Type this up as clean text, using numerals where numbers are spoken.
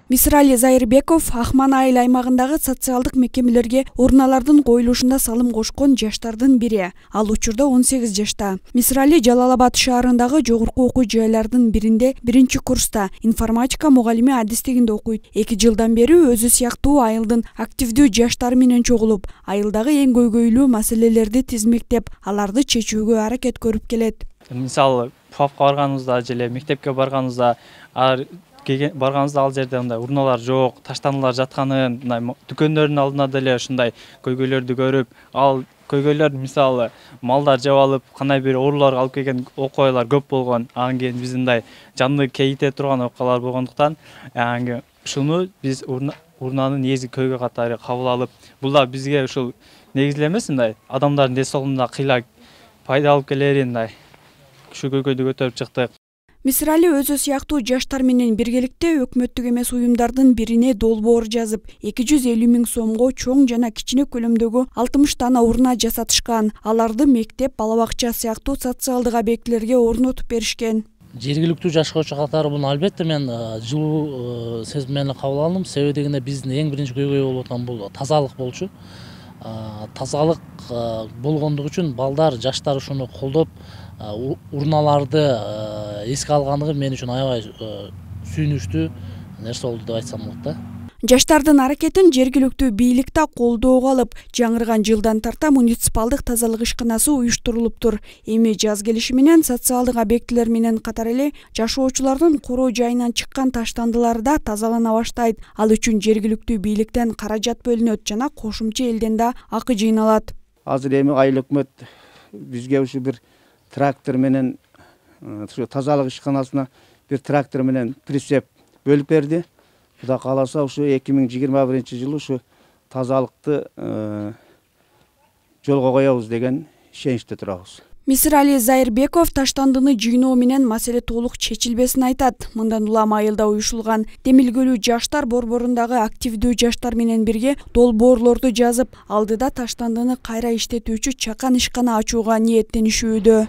Мисрали Зайырбеков Ахман айыл аймагындагы социалдык мекемелерге урналардын коюлушунда салым кошкон жаштардын бири. Ал учурда 18 жашта. Мисрали Жалалабад шаарындагы жогорку окуу жайлардын биринде биринчи курста информатика мугалими адистигинде окуйт. 2 жылдан бери өзү сыяктуу айылдын активдүү жаштары менен чогулуп, айылдагы эң көйгөйлүү маселелерди тизмектеп, аларды чечүүгө аракет көрүп келет. Мисалы, папка барганыбызда же мектепке барганыбызда барганыбызда ал жерде мындай урналар жок, таштанулар жатканын, мындай дүкөндөрдүн алдына деле ушундай көйгөйлөрдү көрүп, ал көйгөйлөр мисалы малдар жеп алып, кандай бир ооруларга алып келген окуялар көп болгон. Анан кийин биз мындай жанды кейите турган окуялар болгондуктан, ушуну биз урнанын негизги көйгөй катары кабыл алып, бул да бизге ушул негизги эмес, мындай адамдардын ден соолугуна кыйла пайда алып келерин, мындай ушу көйгөйдү көтөрүп чыктык. Мисрали өзү сыяктуу жаштар менен биргеликте өкмөттүк эмес уюмдардын бирине долбоор жазып, 250 000 сомго чоң жана кичине көлөмдөгү 60 дана урна жасатышкан. Аларды мектеп, бала бакча сыяктуу социалдык объектилерге орнотуп беришкен. Жергиликтүү жашоочу катары буну албетте мен жылуу сезим менен кабыл алдым. Себеби дегенде биздин эң биринчи көйгөй болуп аткан бул тазалык болчу. Тазалык болгондугу үчүн балдар, жаштар ушуну колдоп, урналарды эске алгандыгы мен үчүн аябай сүйүнүчтүү нерсе болду деп айтсам болот да. Жаштардын аракетин жергиликтүү бийлик да колдоого алып, жаңырган жылдан тарта муниципалдык тазалык ишканасы уюштурулуптур. Эми жаз келиши менен социалдык объектилер менен катар эле жашоочулардын короо жайынан чыккан таштандылар да тазалана баштайт. Ал үчүн жергиликтүү бийликтен каражат бөлүнөт жана кошумча элден да акы жыйналат. Азыр эми айыл өкмөт бизге ушу бир трактор менен тазалык ишканасына бир трактор менен прицеп бөлүп берди. Кудай кааласа ушу 2021 жылы ушу тазалыкты жолго коебуз деген ишеничте турабыз. Мисрали Зайырбеков таштандыны жыйноо менен маселе толук чечилбесин айтат. Мындан улам айылда уюшулган демилгөлүү жаштар борборундагы активдүү жаштар менен бирге долбоорлорду жазып, алдыда таштандыны кайра иштетүүчү чакан ишкана ачууга ниеттенишүүдө.